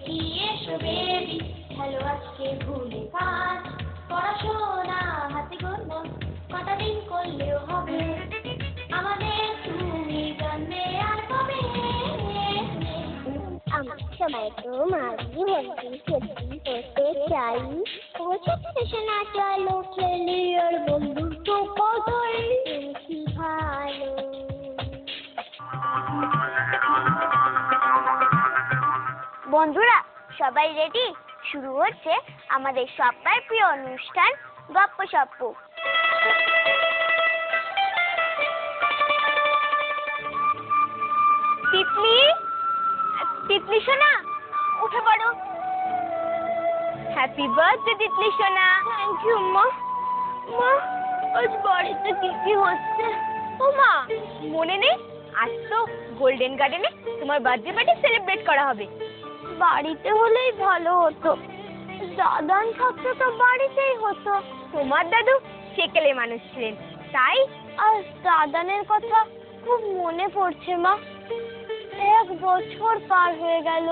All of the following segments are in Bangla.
কি এসো বেবি হ্যালো আজকে ভুলে কাজ পড়াশোনা হাতে গোনা কটা দিন করলেও হবে আমাদের তুমি জানবে আর কবে আমার সবাই তো মাঝি বলছি সত্যি করতে চাই পৌঁছাতে না চলো খেলি আর বন্ধুর তো কতই কি ভালো। বন্ধুরা সবাই রেডি? শুরু হচ্ছে আমাদের সবার প্রিয় অনুষ্ঠান গপ্পসপ্প। তিতলি, তিতলি সোনা উঠে পড়ো। হ্যাপি বার্থডে তিতলি সোনা। থ্যাংক ইউ মা। মা আজ বাড়িতে কি কি হচ্ছে? ও মা মনে নেই আজ তো গোল্ডেন গার্ডেনে তোমার বার্থডে পার্টি সেলিব্রেট করা হবে। বাড়িতে হলেই ভালো হতো, দাদান থাকতো তো বাড়িতেই হতো। তোমার দাদু সেকেলে মানুষ ছিলেন তাই। আর দাদানের কথা খুব মনে পড়ছে মা, 1 বছর পার হয়ে গেল।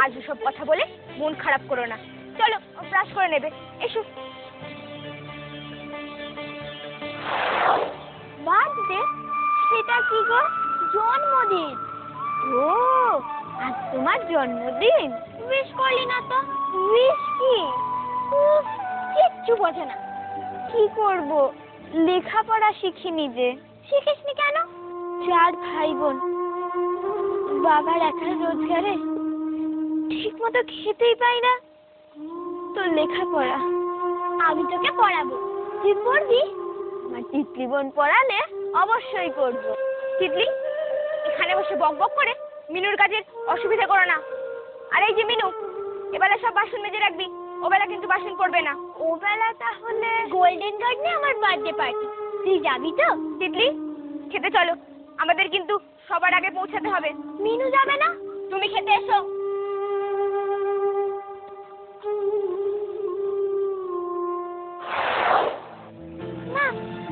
আজ সব কথা বলে মন খারাপ করো না, চলো ব্রাশ করে নেবে, এসো। বার্থডে? সেটা কি গো? জন্মদিন। ও আজ তোমার জন্মদিন? উইশ করলি না তো। উইশ কি? কিচ্ছু বোঝে না। কি করব, লেখাপড়া শিখিনি যে। শিখিসনি কেন? 4 ভাই বোন, বাবার একার রোজগারে ঠিক মতো খেতেই পাই না, তো লেখাপড়া আমি তোকে পড়াবো, তুই পড়বি। আমার তিতলি বোন পড়ালে অবশ্যই পড়ব। তিতলি এখানে বসে বক বক করে মিনুর কাজের অসুবিধা করো না। আর এই যে মিনু, এবেলা সব বাসন মেজে রাখবি, ওবেলা কিন্তু বাসন পড়বে না। ওবেলা তাহলে গোল্ডেন গার্ডেনে আমার বার্থডে পার্টি, তুই যাবি তো? তিতলি খেতে চলো, আমাদের কিন্তু সবার আগে পৌঁছাতে হবে। মিনু যাবে না? তুমি খেতে এসো। মা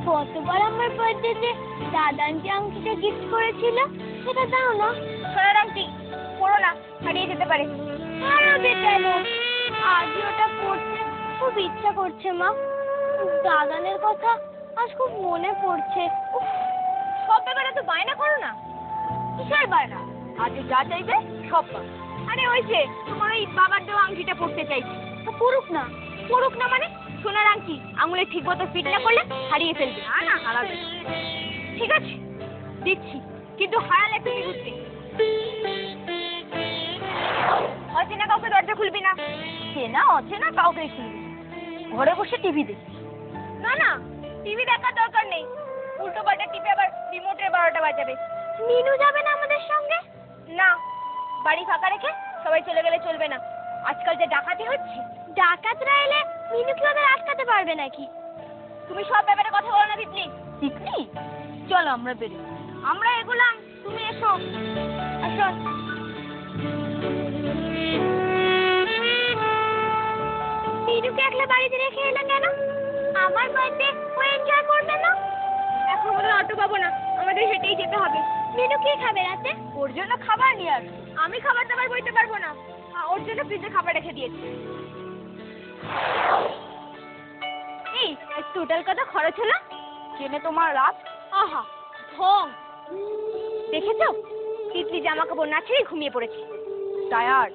গতবার আমার বার্থডেতে দাদান যে আংটিটা গিফট করেছিল সেটা দাও না। সোনার আংটি পরো না, হারিয়ে যেতে পারে। হারাবে কেন? আজ ওটা পড়তে খুব ইচ্ছা করছে মা, দাদানের কথা আজ খুব মনে পড়ছে। সব ব্যাপারে তো বায়না করো না। কিসের বায়না? আজ যা চাইবে সব পাবে। আরে ওই যে তোমার ওই বাবার দেওয়া আংটিটা পড়তে চাইছি, তো পড়ুক না। পড়ুক না মানে? সোনার আংটি আঙুলে ঠিক মতো ফিট না করলে হারিয়ে ফেলবে। না না হারাবে। ঠিক আছে দিচ্ছি, কিন্তু হারালে তুমি বুঝবে। অচেনা কাউকে দরজা খুলবি না। চেনা অচেনা কাউকে খুলবি, ঘরে বসে টিভি দেখবি। না না টিভি দেখার দরকার নেই, উল্টো পাল্টা টিপে আবার রিমোটের 12টা বাজাবে। মিনু যাবে না আমাদের সঙ্গে? না, বাড়ি ফাঁকা রেখে সবাই চলে গেলে চলবে না। আজকাল যে ডাকাতি হচ্ছে। ডাকাতরা এলে মিনু কি ওদের আটকাতে পারবে নাকি? তুমি সব ব্যাপারে কথা বলো না তিতলি। তিতলি চলো আমরা বেরোই। আমরা এগুলাম, তুমি এসো। আসো। মিনুকে একলা বাড়িতে রেখে এলে কেন? আমার বাড়িতে ও এনজয় করবে না। এখন ওদের অটো পাবো না, আমাদের হেঁটেই যেতে হবে। মিনু কি খাবে রাতে? ওর জন্য খাবার নিয়ে আস। আমি খাবার দাবার বইতে পারবো না, ওর জন্য ফ্রিজে খাবার রেখে দিয়েছি। এই টোটাল কত খরচ হলো? ট্রেনে তোমার রাত। আহা ঢং দেখেছো? তিতলি জামা কাপড় না ছেড়ে ঘুমিয়ে পড়েছে। টায়ার্ড,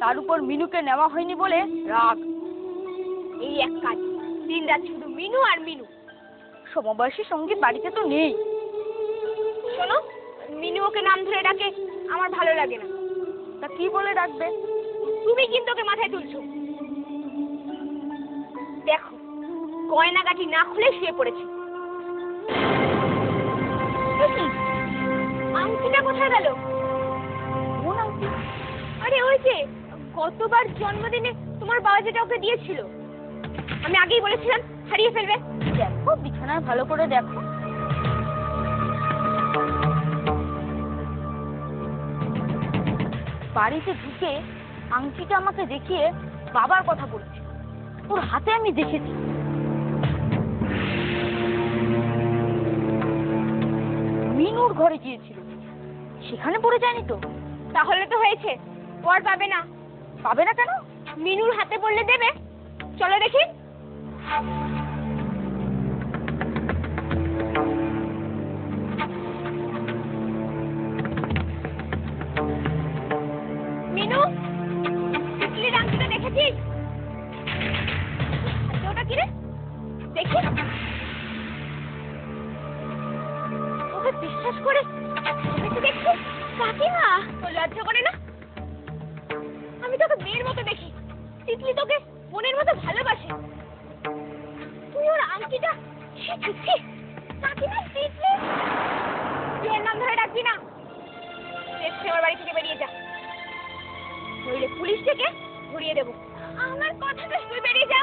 তার উপর মিনুকে নেওয়া হয়নি বলে রাগ। এই এক কাজ, দিন রাত শুধু মিনু আর মিনু। সমবয়সী সঙ্গী বাড়িতে তো নেই। শোনো, মিনু ওকে নাম ধরে ডাকে, আমার ভালো লাগে না। তা কি বলে ডাকবে? তুমি কিন্তু ওকে মাথায় তুলছো। দেখো গয়নাগাটি না খুলে শুয়ে পড়েছে। আংটিটা কোথায় গেল? কোন আংটি? আরে ওই যে গতবার জন্মদিনে তোমার বাবা যেটা ওকে দিয়েছিল, আমি আগেই বলেছিলাম হারিয়ে ফেলবে। দেখো বিছানায় ভালো করে দেখো। বাড়িতে ঢুকে আংটিটা আমাকে দেখিয়ে বাবার কথা বলছে, ওর হাতে আমি দেখেছি। মিনুর ঘরে গিয়েছিল, সেখানে পড়ে যায়নি তো? তাহলে তো হয়েছে, পর পাবে না, পাবে না কেন? মিনুর হাতে পড়লে দেবে। চলো দেখি। মিনু, তিতলির আংটিটা দেখেছিস? হাতে ওটা কি রে? দেখি। ওকে বিশ্বাস করে দেখছি। কাকিমা, তোর লজ্জা করে না? আমি তোকে মেয়ের মতো দেখি, তিতলি তোকে মনের মতো ভালোবাসে। তুই ওর আংটিটা, কাকিমা তিতলি, তুই এর নাম ধরে ডাকবি না। দেখছি আমার বাড়ি থেকে বেরিয়ে যা, নইলে পুলিশ থেকে ধরিয়ে দেবো। আমার কথাটা তুই বেরিয়ে যা।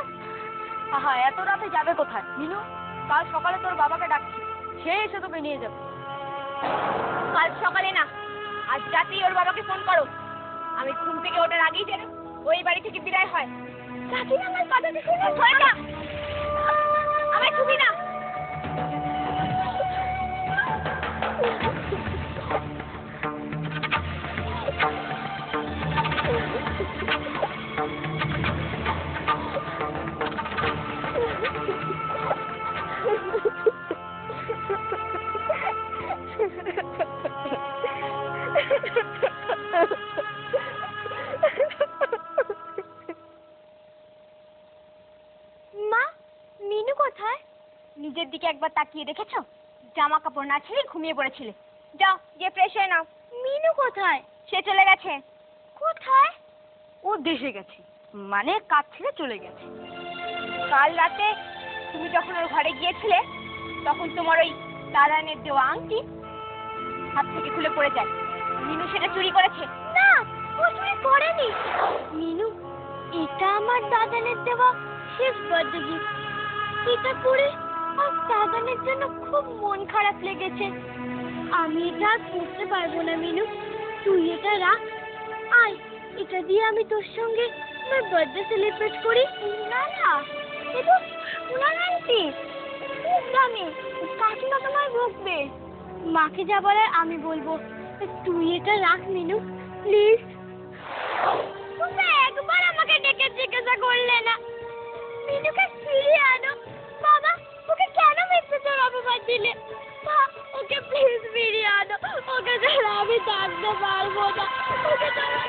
আহা, এত রাতে যাবে কোথায়? মিনু, কাল সকালে তোর বাবাকে ডাকছি, সে এসে তোকে নিয়ে যাবে। কাল সকালে না, আজ রাতেই ওর বাবাকে ফোন করো। আমি ঘুম থেকে ওঠার আগেই যেন ওই বাড়ি থেকে বিদায় হয়। কাকিমা, আমার কথাটা শুনে ভয় না, আমার ছবি না। মা, মিনু কোথায়? নিজের দিকে একবার তাকিয়ে দেখেছো? জামা কাপড় না ছেড়ে ঘুমিয়ে পড়েছিলে। যাও গিয়ে ফ্রেশ হয়ে নাও। মিনু কোথায়? সে চলে গেছে। কোথায়? ও দেশে গেছে, মানে কাজ ছেড়ে চলে গেছে। কাল রাতে তুমি যখন ওর ঘরে গিয়েছিলে, তখন তোমার ওই দাদানের দেওয়া আংটি হাত থেকে খুলে পড়ে যায়। মিনু সেটা চুরি করেছে। না, ও চুরি করেনি। মিনু, এটা আমার দাদানের দেওয়া শেষ বার্থডে গিফট। এটা পরে আর দাদানের জন্য খুব মন খারাপ লেগেছে। আমি এটা আর পড়তে পারবো না মিনু, তুই এটা রাখ। আয়, এটা দিয়ে আমি তোর সঙ্গে আমার বার্থডে সেলিব্রেট করি। না না, এটা সোনার আংটি, খুব দামি, কাকিমা তোমায় বকবে। মাকে যা বলার আমি বলবো। তুই এটা রাখ মিনু, প্লিজ। তুমি একবার আমাকে ডেকে জিজ্ঞাসা করলে না মিনুকে ফিরিয়ে আনো। বাবা, ওকে কেন মিথ্যে চোর অপবাদ দিলে? মা, ওকে প্লিজ ফিরিয়ে আনো, ওকে ছাড়া আমি থাকতে পারবো না। ওকে ছাড়া